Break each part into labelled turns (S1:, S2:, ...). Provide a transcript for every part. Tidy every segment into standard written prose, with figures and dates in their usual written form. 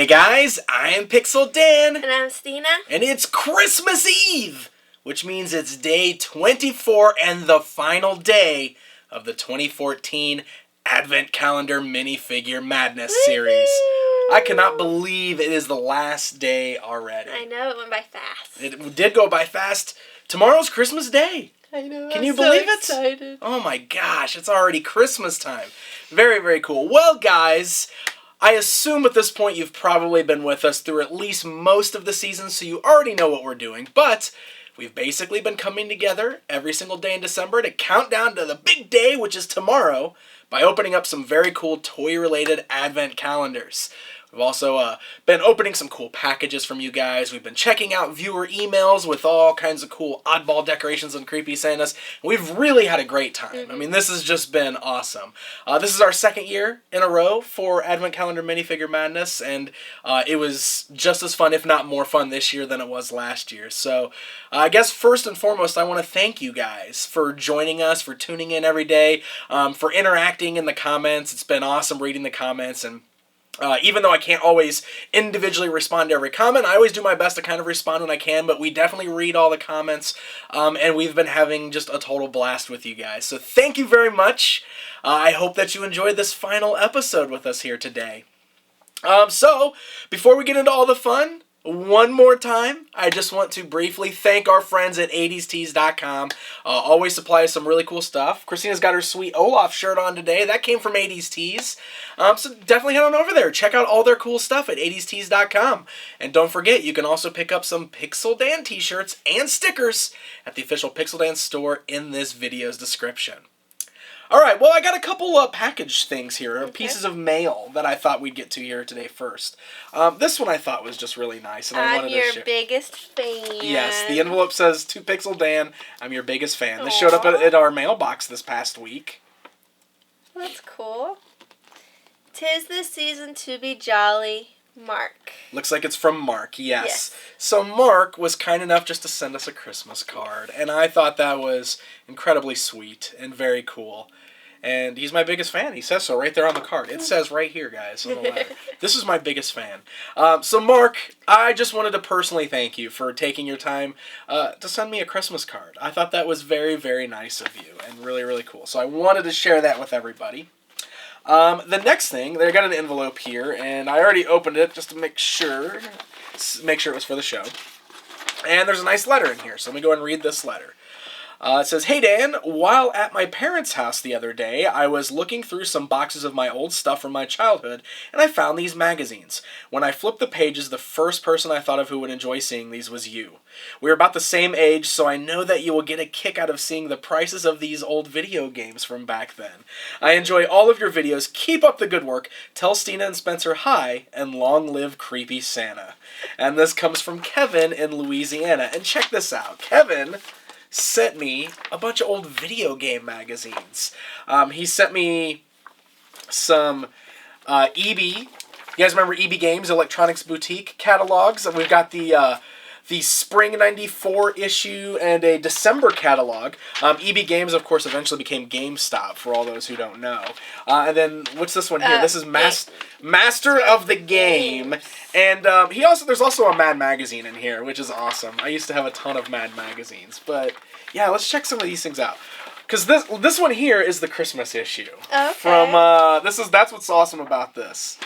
S1: Hey guys, I am Pixel Dan.
S2: And I'm Stina.
S1: And it's Christmas Eve, which means it's day 24 and the final day of the 2014 Advent Calendar Minifigure Madness series. I cannot believe it is the last day already.
S2: I know, it went by fast.
S1: It did go by fast. Tomorrow's Christmas Day.
S2: I know.
S1: Can you believe it?
S2: Excited.
S1: Oh my gosh, it's already Christmas time. Very, very cool. Well, guys, I assume at this point you've probably been with us through at least most of the season, so you already know what we're doing. But we've basically been coming together every single day in December to count down to the big day, which is tomorrow, by opening up some very cool toy-related Advent calendars. We've also been opening some cool packages from you guys. We've been checking out viewer emails with all kinds of cool oddball decorations and creepy Santas. We've really had a great time. I mean, this has just been awesome. This is our second year in a row for Advent Calendar Minifigure Madness, and it was just as fun, if not more fun, this year than it was last year. So I guess first and foremost, I want to thank you guys for joining us, for tuning in every day, for interacting in the comments. It's been awesome reading the comments, and even though I can't always individually respond to every comment, I always do my best to kind of respond when I can, but we definitely read all the comments, and we've been having just a total blast with you guys. So thank you very much. I hope that you enjoyed this final episode with us here today. So, before we get into all the fun, one more time, I just want to briefly thank our friends at 80stees.com. Always supply us some really cool stuff. Christina's got her sweet Olaf shirt on today. That came from 80s Tees. So definitely head on over there. Check out all their cool stuff at 80stees.com. And don't forget, you can also pick up some Pixel Dan t-shirts and stickers at the official Pixel Dan store in this video's description. Alright, well, I got a couple package things here, pieces of mail that I thought we'd get to here today first. This one I thought was just really nice, and I wanted to share.
S2: I'm your biggest fan.
S1: Yes, the envelope says, "To Pixel Dan, I'm your biggest fan." This showed up at our mailbox this past week.
S2: That's cool. 'Tis the season to be jolly, Mark.
S1: Looks like it's from Mark, yes. So Mark was kind enough just to send us a Christmas card, and I thought that was incredibly sweet and very cool. And he's my biggest fan. He says so right there on the card. It says right here, guys, on the letter. This is my biggest fan. So Mark, I just wanted to personally thank you for taking your time to send me a Christmas card. I thought that was very, very nice of you and really, really cool. So I wanted to share that with everybody. The next thing, they got an envelope here, and I already opened it just to make sure it was for the show. And there's a nice letter in here, so let me go and read this letter. It says, "Hey Dan, while at my parents' house the other day, I was looking through some boxes of my old stuff from my childhood, and I found these magazines. When I flipped the pages, the first person I thought of who would enjoy seeing these was you. We're about the same age, so I know that you will get a kick out of seeing the prices of these old video games from back then. I enjoy all of your videos. Keep up the good work. Tell Stina and Spencer hi, and long live Creepy Santa." And this comes from Kevin in Louisiana. And check this out. Kevin sent me a bunch of old video game magazines. He sent me some EB. You guys remember EB Games, Electronics Boutique catalogs? And we've got the Spring 94 issue and a December catalog. EB Games, of course, eventually became GameStop, for all those who don't know. And then, what's this one here? This is Master of the Game. And there's also a Mad magazine in here, which is awesome. I used to have a ton of Mad magazines. But, yeah, let's check some of these things out. Because this one here is the Christmas issue.
S2: Okay.
S1: That's what's awesome about this.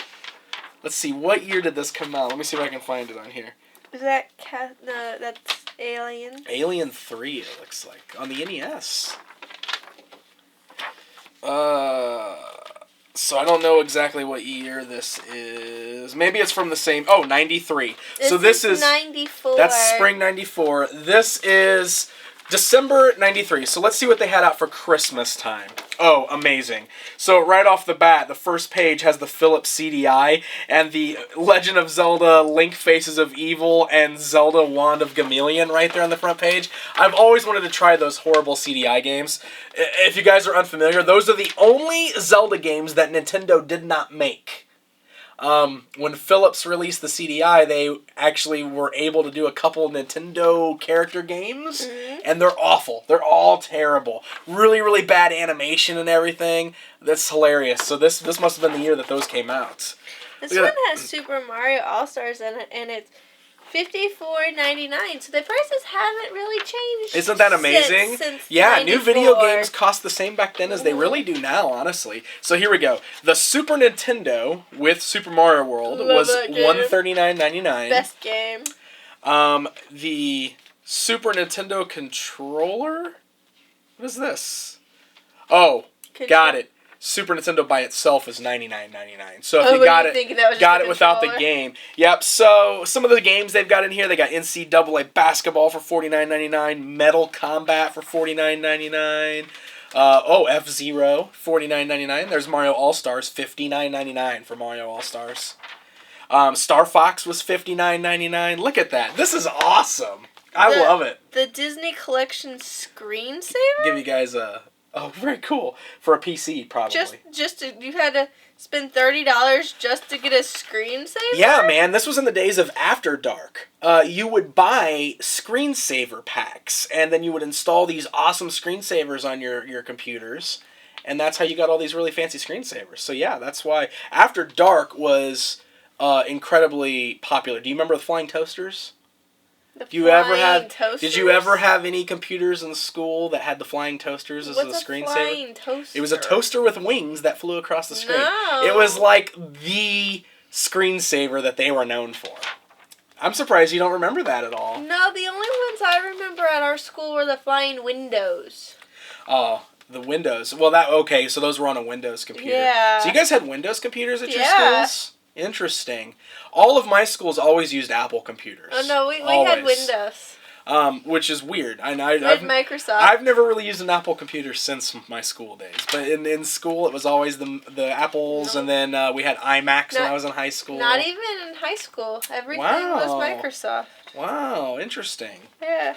S1: Let's see, what year did this come out? Let me see if I can find it on here.
S2: Is that no, that's Alien?
S1: Alien 3, it looks like, on the NES. So I don't know exactly what year this is. Maybe it's from the same... Oh, 93. So this is
S2: 94.
S1: That's Spring 94. This is December 93. So let's see what they had out for Christmas time. Oh, amazing. So right off the bat, the first page has the Philips CDI and the Legend of Zelda Link Faces of Evil and Zelda Wand of Gameleon right there on the front page. I've always wanted to try those horrible CDI games. If you guys are unfamiliar, those are the only Zelda games that Nintendo did not make. When Philips released the CDI, they actually were able to do a couple Nintendo character games, and they're awful. They're all terrible. Really, really bad animation and everything. That's hilarious. So this must have been the year that those came out.
S2: This one has Super Mario All-Stars in it, and it's $54.99. So the prices haven't really changed.
S1: Isn't that amazing?
S2: Since
S1: yeah,
S2: 94.
S1: New video games cost the same back then as they really do now, honestly. So here we go. The Super Nintendo with Super Mario World was $139.99.
S2: Best game.
S1: The Super Nintendo controller? What is this? Oh, got it. Super Nintendo by itself is $99.99. So if you got it without the game. Yep, so some of the games they've got in here, they got NCAA basketball for $49.99, Metal Combat for $49.99. F-Zero, $49.99. There's Mario All-Stars, $59.99 for Mario All-Stars. Star Fox was $59.99. Look at that. This is awesome. I love it.
S2: The Disney Collection screensaver?
S1: Give you guys a... Oh, very cool. For a PC, probably.
S2: You had to spend $30 just to get a screensaver?
S1: Yeah, man. This was in the days of After Dark. You would buy screensaver packs, and then you would install these awesome screensavers on your computers, and that's how you got all these really fancy screensavers. So yeah, that's why After Dark was incredibly popular. Do you remember the flying toasters? Did you ever have any computers in school that had the flying toasters as a screensaver?
S2: Flying toaster?
S1: It was a toaster with wings that flew across the screen.
S2: No.
S1: It was like the screensaver that they were known for. I'm surprised you don't remember that at all.
S2: No, the only ones I remember at our school were the flying windows.
S1: Oh, the Windows. Well, so those were on a Windows computer.
S2: Yeah.
S1: So you guys had Windows computers at your schools? Interesting. All of my schools always used Apple computers.
S2: Oh, no, we had Windows.
S1: Which is weird. I've
S2: Microsoft.
S1: I've never really used an Apple computer since my school days. But in school, it was always the Apples, and then we had iMacs when I was in high school.
S2: Not even in high school. Everything was Microsoft.
S1: Wow, interesting.
S2: Yeah.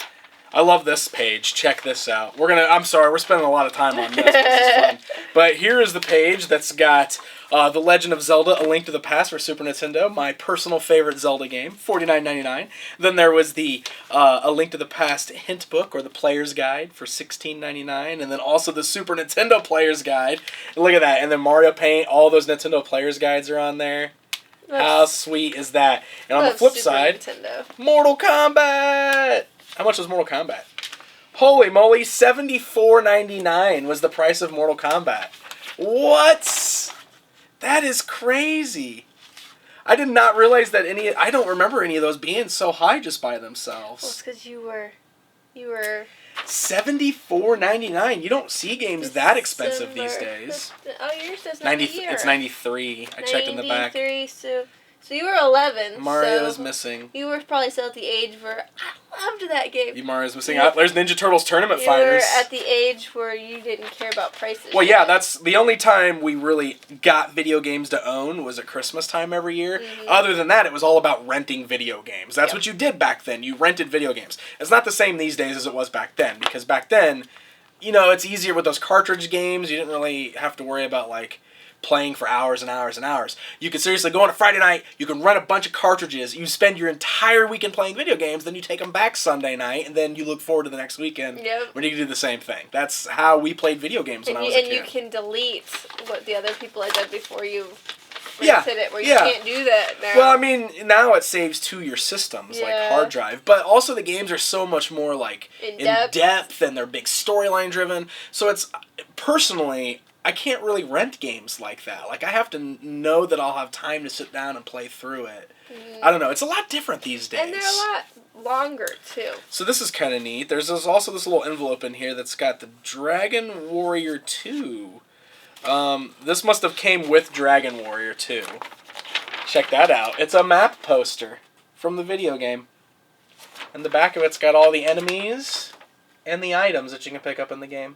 S1: I love this page. Check this out. I'm sorry, we're spending a lot of time on this. This is fun. But here is the page that's got The Legend of Zelda: A Link to the Past for Super Nintendo, my personal favorite Zelda game, $49.99. Then there was the A Link to the Past hint book, or the Player's Guide, for $16.99. And then also the Super Nintendo Player's Guide. And look at that. And then Mario Paint, all those Nintendo Player's Guides are on there. How sweet is that? And on the flip side,
S2: Nintendo.
S1: Mortal Kombat! How much was Mortal Kombat? Holy moly, $74.99 was the price of Mortal Kombat. What? That is crazy. I did not realize that I don't remember any of those being so high just by themselves.
S2: Well, it's because you were...
S1: $74.99. You don't see games that expensive these days.
S2: Oh, yours does not year.
S1: It's 93. I checked in the back.
S2: 93, so you were 11.
S1: Mario is missing.
S2: You were probably still at the age where I loved that game.
S1: Mario's missing. There's Ninja Turtles Tournament Fighters.
S2: You were at the age where you didn't care about prices.
S1: Well, yeah, that's the only time we really got video games to own was at Christmas time every year. Mm-hmm. Other than that, it was all about renting video games. That's what you did back then. You rented video games. It's not the same these days as it was back then, because back then, it's easier with those cartridge games. You didn't really have to worry about, playing for hours and hours and hours. You could seriously go on a Friday night, you can rent a bunch of cartridges, you spend your entire weekend playing video games, then you take them back Sunday night, and then you look forward to the next weekend when you can do the same thing. That's how we played video games when I was a kid.
S2: And you can delete what the other people had done before you rented it, where you can't do that now.
S1: Well, I mean, now it saves to your systems, like hard drive, but also the games are so much more, in depth, and they're big storyline driven, so it's, personally, I can't really rent games like that. I have to know that I'll have time to sit down and play through it. Mm. I don't know. It's a lot different these days.
S2: And they're a lot longer, too.
S1: So this is kind of neat. There's also this little envelope in here that's got the Dragon Warrior 2. This must have came with Dragon Warrior 2. Check that out. It's a map poster from the video game. And the back of it's got all the enemies and the items that you can pick up in the game.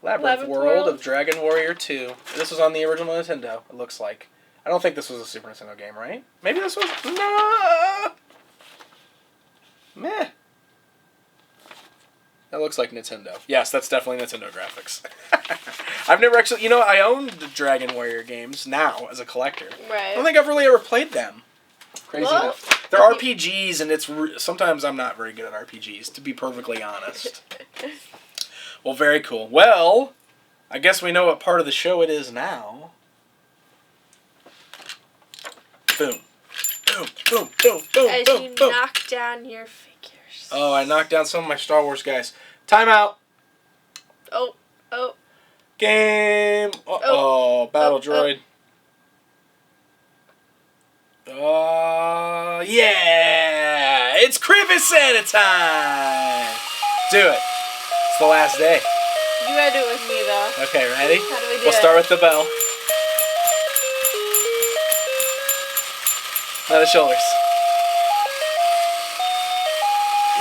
S1: Labyrinth World of Dragon Warrior 2. This was on the original Nintendo, it looks like. I don't think this was a Super Nintendo game, right? Maybe this was... No! Meh. That looks like Nintendo. Yes, that's definitely Nintendo graphics. I've never actually... I owned the Dragon Warrior games now as a collector.
S2: Right.
S1: I don't think I've really ever played them. Crazy enough. They're RPGs, and sometimes I'm not very good at RPGs, to be perfectly honest. Well, very cool. Well, I guess we know what part of the show it is now. Boom. Boom, boom, boom, boom,
S2: As
S1: boom,
S2: you
S1: boom.
S2: knock down your figures.
S1: Oh, I knocked down some of my Star Wars guys. Time out.
S2: Oh.
S1: Game. Uh-oh. Battle droid. Yeah. It's Creepy Santa time. Do it. It's the last day.
S2: You gotta do it with me, though.
S1: Okay, ready?
S2: How do we do
S1: We'll start with the bell. Now the shoulders.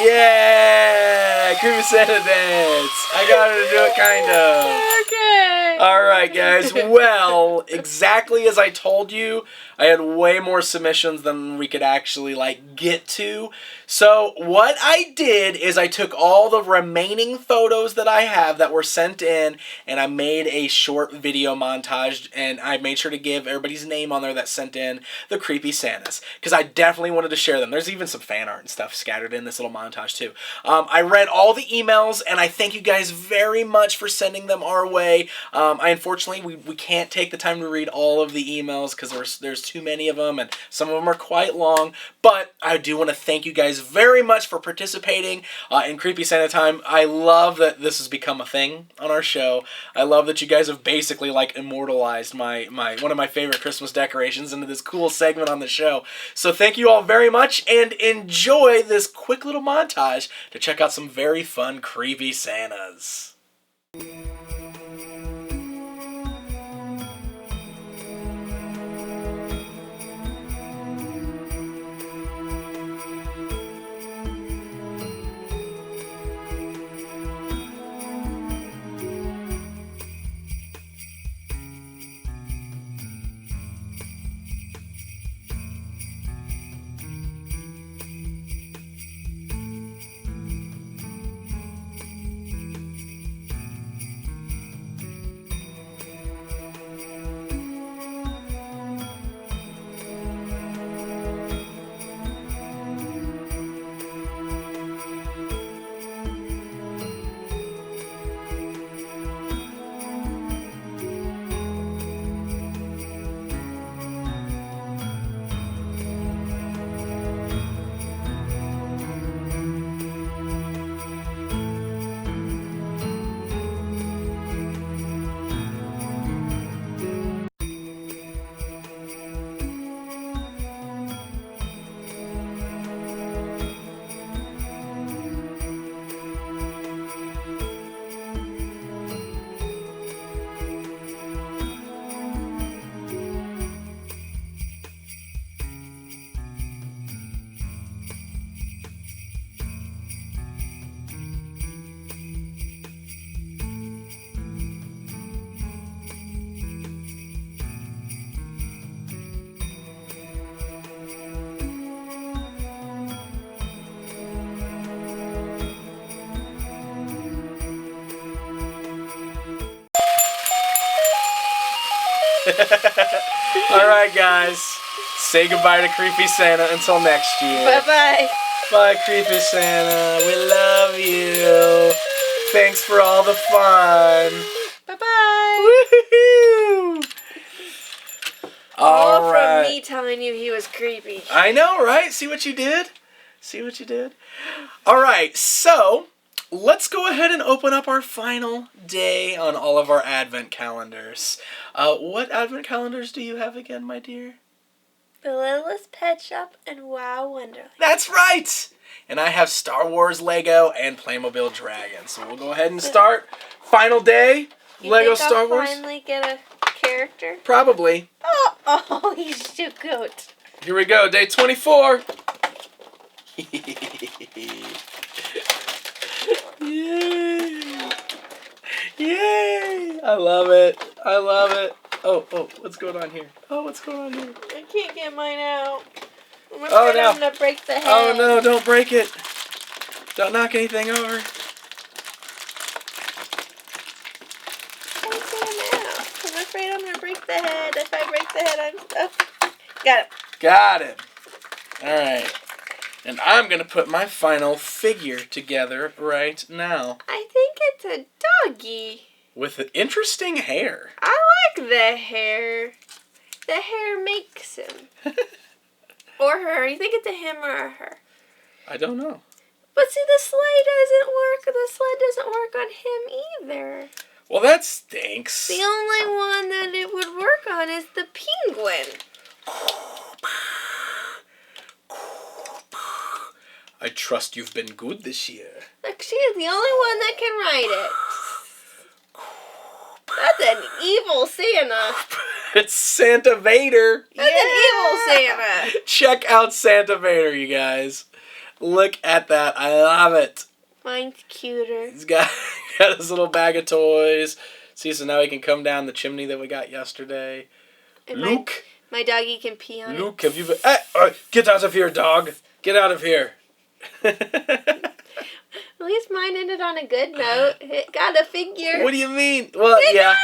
S1: Yeah! Creepy Santa dance. I got her to do it, kind of.
S2: Okay.
S1: All right, guys. Well, exactly as I told you, I had way more submissions than we could actually, get to. So what I did is I took all the remaining photos that I have that were sent in, and I made a short video montage, and I made sure to give everybody's name on there that sent in the Creepy Santas, because I definitely wanted to share them. There's even some fan art and stuff scattered in this little montage, too. I read all the emails, and I thank you guys very much for sending them our way. Unfortunately, we can't take the time to read all of the emails, because there's too many of them, and some of them are quite long, but I do want to thank you guys very much for participating in Creepy Santa Time. I love that this has become a thing on our show. I love that you guys have basically immortalized my one of my favorite Christmas decorations into this cool segment on the show. So thank you all very much, and enjoy this quick little montage to check out some very fun Creepy Santas. Alright, guys. Say goodbye to Creepy Santa until next year.
S2: Bye-bye.
S1: Bye, Creepy Santa. We love you. Thanks for all the fun.
S2: Bye-bye.
S1: Woohoo!
S2: All from me telling you he was creepy.
S1: I know, right? See what you did? See what you did? Alright, so let's go ahead and open up our final day on all of our advent calendars. What advent calendars do you have again, my dear?
S2: The Littlest Pet Shop and Wow Wonderland.
S1: That's right! And I have Star Wars Lego and Playmobil Dragon. So we'll go ahead and start. Final day, Lego Star Wars.
S2: Finally get a character?
S1: Probably.
S2: Oh, he's too cute.
S1: Here we go, day 24. Yay! Yay! I love it. I love it. Oh, what's going on here? Oh, what's going on here?
S2: I can't get mine out. I'm afraid I'm going to break the head.
S1: Oh, no, don't break it. Don't knock anything over.
S2: Can't get him out. I'm afraid I'm going to break the head. If I break the head, I'm stuck. Got it.
S1: Got it. All right. And I'm going to put my final figure together right now.
S2: I think it's a doggy.
S1: With interesting hair.
S2: I like the hair. The hair makes him. Or her. You think it's a him or a her?
S1: I don't know.
S2: But see, the sleigh doesn't work. The sled doesn't work on him either.
S1: Well, that stinks.
S2: The only one that it would work on is the penguin.
S1: I trust you've been good this year.
S2: Like, she is the only one that can ride it. That's an evil Santa.
S1: It's Santa Vader.
S2: That's an evil Santa.
S1: Check out Santa Vader, you guys. Look at that. I love it.
S2: Mine's cuter.
S1: He's got his little bag of toys. See, so now he can come down the chimney that we got yesterday.
S2: And
S1: Luke.
S2: My doggy can pee on it.
S1: Luke, have you been... get out of here, dog. Get out of here.
S2: At least mine ended on a good note. It got a figure.
S1: What do you mean? Well, yeah.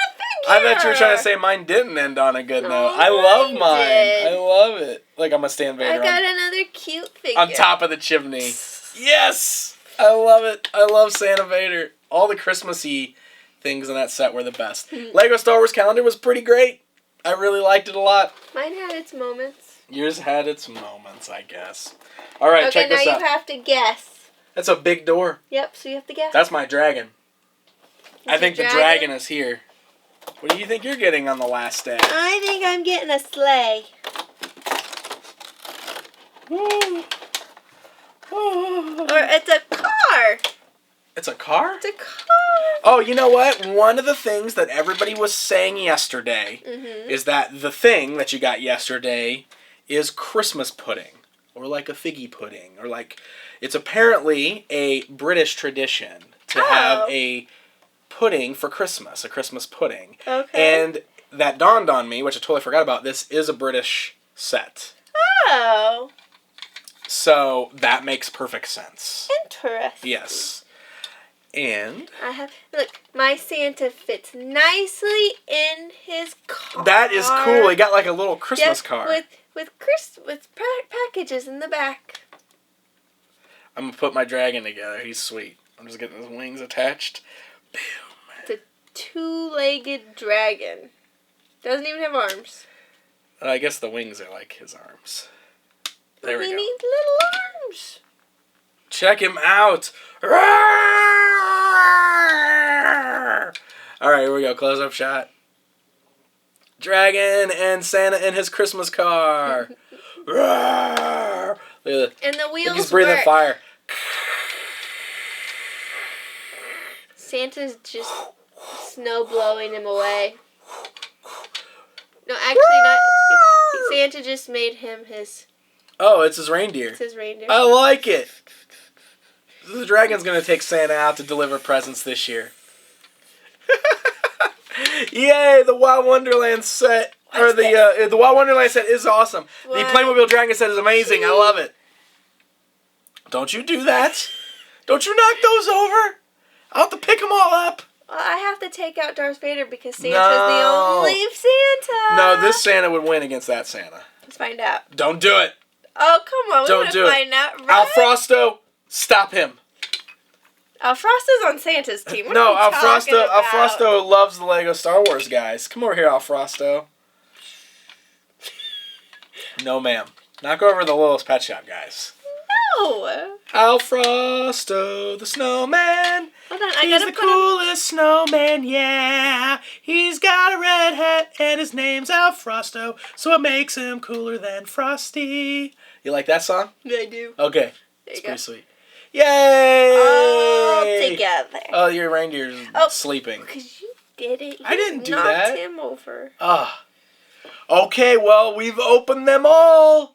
S1: I thought you were trying to say mine didn't end on a good note. I love mine.
S2: Did.
S1: I love it. Like, I'm a Stan Vader.
S2: I got another cute figure.
S1: On top of the chimney. Yes! I love it. I love Santa Vader. All the Christmassy things in that set were the best. Lego Star Wars calendar was pretty great. I really liked it a lot.
S2: Mine had its moments.
S1: Yours had its moments, I guess. All right, check this out.
S2: Okay, now you have to guess.
S1: That's a big door.
S2: Yep, so you have to guess.
S1: That's my dragon. I think the
S2: dragon?
S1: dragon is here. What do you think you're getting on the last day?
S2: I think I'm getting a sleigh. Or it's a car.
S1: It's a car?
S2: It's a car.
S1: Oh, you know what? One of the things that everybody was saying yesterday is that the thing that you got yesterday is Christmas pudding. Or like a figgy pudding. Or like, it's apparently a British tradition to have a pudding for Christmas. A Christmas pudding.
S2: Okay.
S1: And that dawned on me, which I totally forgot about, this is a British set.
S2: Oh.
S1: So, that makes perfect sense.
S2: Interesting.
S1: Yes. And
S2: look, my Santa fits nicely in his car.
S1: that is cool. He got like a little Christmas car.
S2: With packages in the back.
S1: I'm gonna put my dragon together. He's sweet. I'm just getting his wings attached. Boom.
S2: It's a two-legged dragon. Doesn't even have arms.
S1: I guess the wings are like his arms. There we go.
S2: He needs little arms.
S1: Check him out. Alright, here we go. Close up shot. Dragon and Santa in his Christmas car. Look at
S2: And the wheels
S1: he's breathing
S2: work.
S1: fire.
S2: Santa's just snow blowing him away. No, actually not. Santa just made him his...
S1: Oh, it's his reindeer.
S2: It's his reindeer.
S1: I like it. The dragon's going to take Santa out to deliver presents this year. Yay, the Wild Wonderland set. Or the Wild Wonderland set is awesome.
S2: What?
S1: The Playmobil Dragon set is amazing. I love it. Don't you do that. Don't you knock those over. I'll have to pick them all up.
S2: Well, I have to take out Darth Vader because Santa's the only Santa.
S1: No, this Santa would win against that Santa.
S2: Let's find out.
S1: Don't do it.
S2: Oh, come on.
S1: Don't do it.
S2: Find out, right?
S1: Al Frosto, stop him.
S2: Al Frosto's on Santa's team. What
S1: No,
S2: are you talking about?
S1: Al Frosto loves the Lego Star Wars guys. Come over here, Al Frosto. No, ma'am. Knock over the Littlest Pet Shop guys.
S2: No.
S1: Al Frosto, the snowman.
S2: Hold on,
S1: He's the coolest snowman, yeah. He's got a red hat and his name's Al Frosto, so it makes him cooler than Frosty. You like that song?
S2: Yeah, I do.
S1: Okay.
S2: There you
S1: Pretty
S2: go.
S1: sweet. Yay!
S2: All together.
S1: Oh, your reindeer's sleeping.
S2: Because you did it.
S1: I didn't do
S2: knocked
S1: that.
S2: him over.
S1: Okay, well, we've opened them all.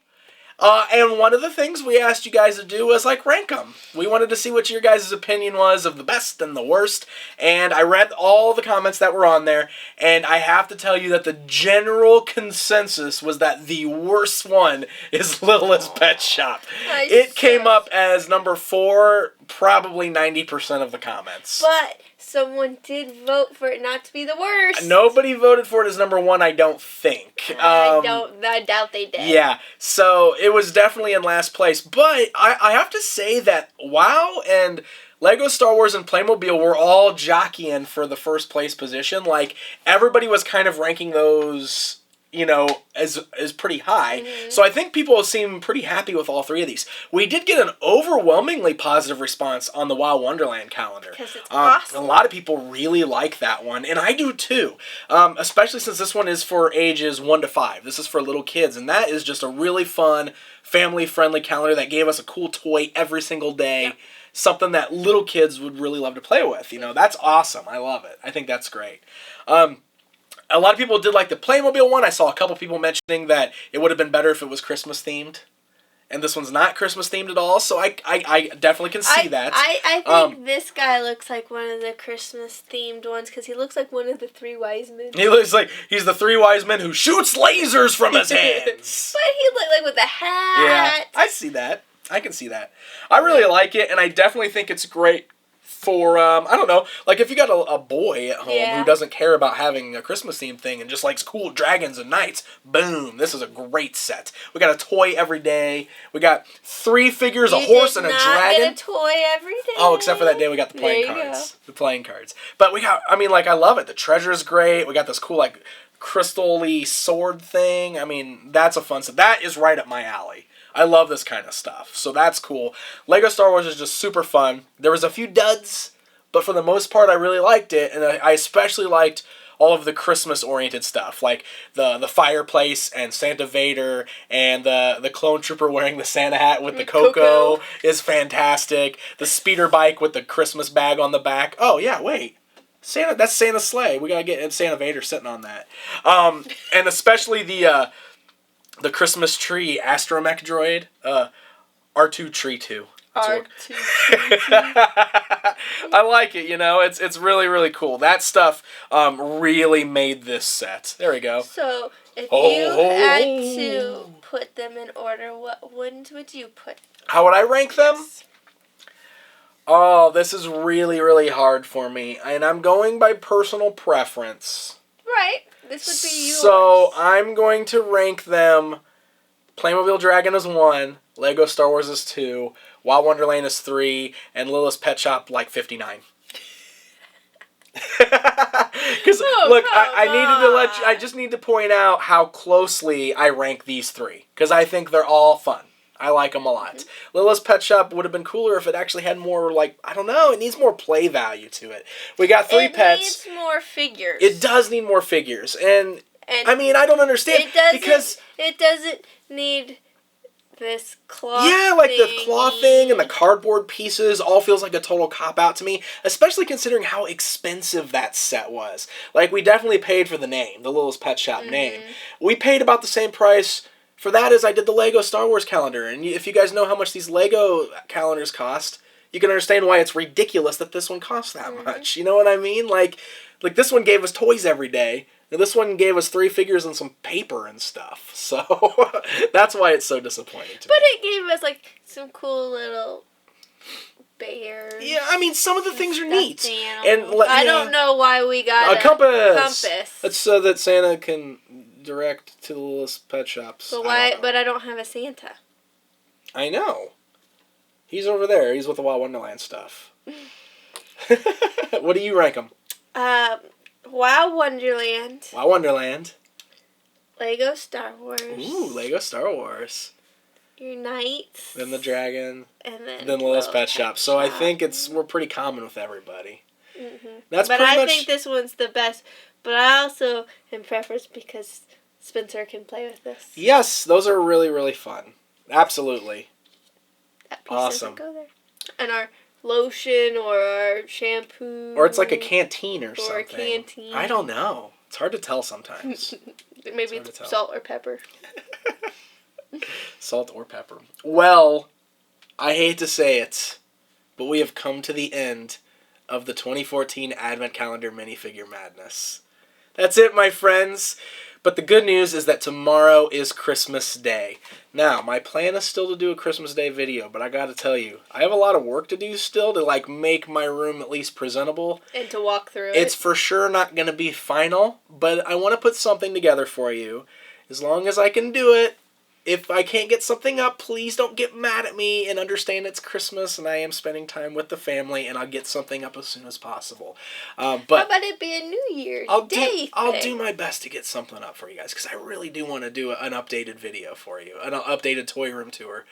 S1: And one of the things we asked you guys to do was, like, rank them. We wanted to see what your guys' opinion was of the best and the worst. And I read all the comments that were on there. And I have to tell you that the general consensus was that the worst one is Littlest Pet Shop. It came up as number 4, probably 90% of the comments.
S2: But someone did vote for it not to be the worst.
S1: Nobody voted for it as number 1, I don't think.
S2: I doubt they did.
S1: Yeah, so it was definitely in last place. But I have to say that WoW and Lego Star Wars and Playmobil were all jockeying for the first place position. Like, everybody was kind of ranking those is pretty high. So I think people seem pretty happy with all 3 of these. We did get an overwhelmingly positive response on the Wild Wonderland calendar.
S2: Because it's awesome.
S1: A lot of people really like that one, and I do too. Especially since this one is for ages 1 to 5. This is for little kids, and that is just a really fun, family-friendly calendar that gave us a cool toy every single day. Yep. Something that little kids would really love to play with. That's awesome. I love it. I think that's great. A lot of people did like the Playmobil one. I saw a couple people mentioning that it would have been better if it was Christmas themed. And this one's not Christmas themed at all, so I definitely can see that.
S2: I think this guy looks like one of the Christmas themed ones because he looks like one of the 3 wise men.
S1: He looks like he's the 3 wise men who shoots lasers from his hands.
S2: But he looked like with a hat.
S1: Yeah, I see that. I can see that. I really like it, and I definitely think it's great for, I don't know, like if you got a boy at home who doesn't care about having a Christmas themed thing and just likes cool dragons and knights, boom, this is a great set. We got a toy every day. We got 3 figures, a horse and a dragon.
S2: You get a toy every day.
S1: Oh, except for that day we got the playing cards. The playing cards. But we got, I love it. The treasure's great. We got this cool, crystal-y sword thing. That's a fun set. That is right up my alley. I love this kind of stuff, so that's cool. Lego Star Wars is just super fun. There was a few duds, but for the most part, I really liked it, and I especially liked all of the Christmas-oriented stuff, like the fireplace and Santa Vader and the clone trooper wearing the Santa hat with the Coco is fantastic. The speeder bike with the Christmas bag on the back. Oh, yeah, wait. That's Santa's sleigh. We gotta get Santa Vader sitting on that. And especially the Christmas tree astromech droid, R2 Tree 2.
S2: R2
S1: I like it, it's really, really cool. That stuff really made this set. There we go.
S2: So, if you had to put them in order, what ones would you put?
S1: How would I rank them? Yes. Oh, this is really, really hard for me. And I'm going by personal preference.
S2: Right. This would be yours.
S1: So, I'm going to rank them Playmobil Dragon is 1, Lego Star Wars is 2, Wild Wonderland is 3, and Little's Pet Shop 59. Because look, I just need to point out how closely I rank these 3, because I think they're all fun. I like them a lot. Mm-hmm. Little's Pet Shop would have been cooler if it actually had more, I don't know, it needs more play value to it. We got 3 pets.
S2: It needs more figures.
S1: It does need more figures, and I don't understand because
S2: it doesn't need this cloth.
S1: Yeah, the cloth thing and the cardboard pieces all feels like a total cop-out to me, especially considering how expensive that set was. We definitely paid for the name, the Little's Pet Shop name. We paid about the same price for that as I did the Lego Star Wars calendar, and if you guys know how much these Lego calendars cost, you can understand why it's ridiculous that this one costs that much. You know what I mean? Like this one gave us toys every day. Now this one gave us 3 figures and some paper and stuff. So that's why it's so disappointing to me.
S2: But it gave us some cool little bears.
S1: Yeah, some of the things are neat.
S2: And I don't know why we got
S1: a compass. That's so that Santa can direct to the Little's Pet Shops.
S2: But why? But I don't have a Santa.
S1: I know. He's over there. He's with the Wild Wonderland stuff. What do you rank them?
S2: Wild Wonderland.
S1: Wild Wonderland.
S2: Lego Star Wars.
S1: Ooh, Lego Star Wars.
S2: Your knights.
S1: Then the dragon.
S2: And then
S1: Little's Pet Shop. So I think we're pretty common with everybody.
S2: Mm-hmm. But I think this one's the best. But I also am preference because Spencer can play with this.
S1: Yes, those are really, really fun. Absolutely.
S2: That piece doesn't go there. And our lotion or our shampoo.
S1: Or it's like a canteen or something.
S2: Or a canteen.
S1: I don't know. It's hard to tell sometimes.
S2: Maybe it's salt or pepper.
S1: Salt or pepper. Well, I hate to say it, but we have come to the end of the 2014 Advent Calendar Minifigure Madness. That's it, my friends. But the good news is that tomorrow is Christmas Day. Now, my plan is still to do a Christmas Day video, but I gotta tell you, I have a lot of work to do still to, make my room at least presentable.
S2: And to walk through it.
S1: It's for sure not gonna be final, but I want to put something together for you. As long as I can do it, if I can't get something up, please don't get mad at me and understand it's Christmas and I am spending time with the family, and I'll get something up as soon as possible. But
S2: how about it be a New Year's Day
S1: I'll do my best to get something up for you guys, because I really do want to do an updated video for you, an updated toy room tour.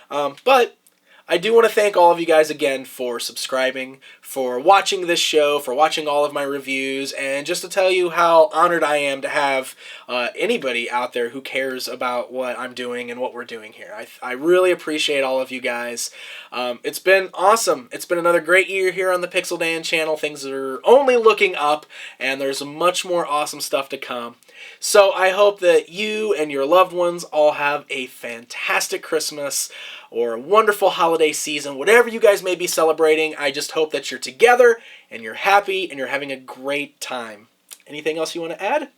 S1: But I do want to thank all of you guys again for subscribing, for watching this show, for watching all of my reviews, and just to tell you how honored I am to have anybody out there who cares about what I'm doing and what we're doing here. I really appreciate all of you guys. It's been awesome. It's been another great year here on the Pixel Dan channel. Things are only looking up, and there's much more awesome stuff to come. So I hope that you and your loved ones all have a fantastic Christmas or a wonderful holiday season, whatever you guys may be celebrating. I just hope that you're together and you're happy and you're having a great time. Anything else you want to add?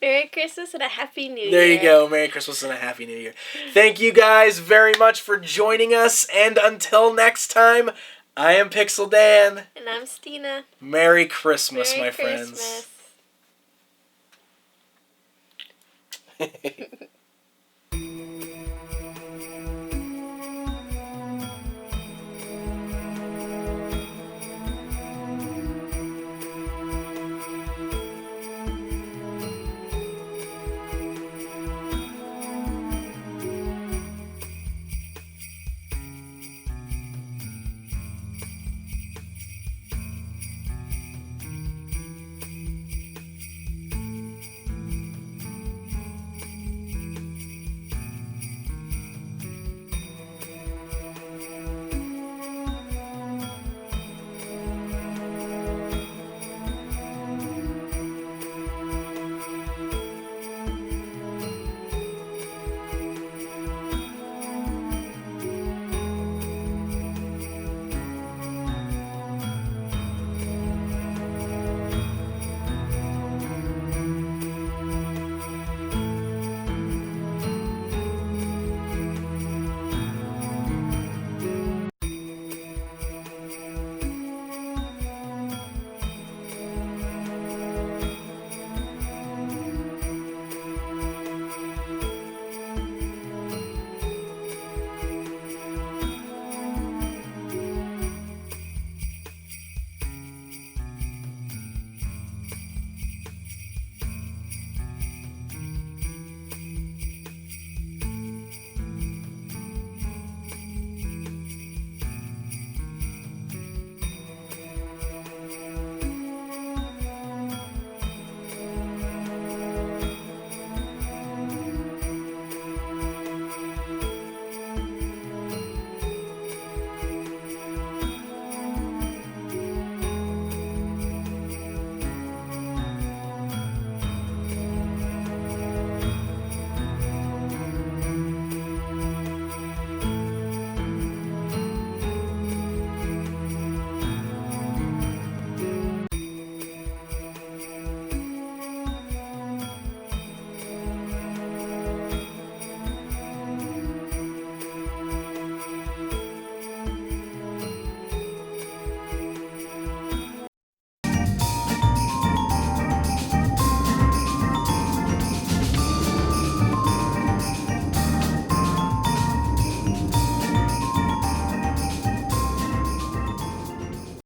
S2: Merry Christmas and a Happy New Year.
S1: There you go. Merry Christmas and a Happy New Year. Thank you guys very much for joining us, and until next time, I am Pixel Dan.
S2: And I'm Stina.
S1: Merry Christmas,
S2: Merry
S1: my
S2: Christmas.
S1: friends.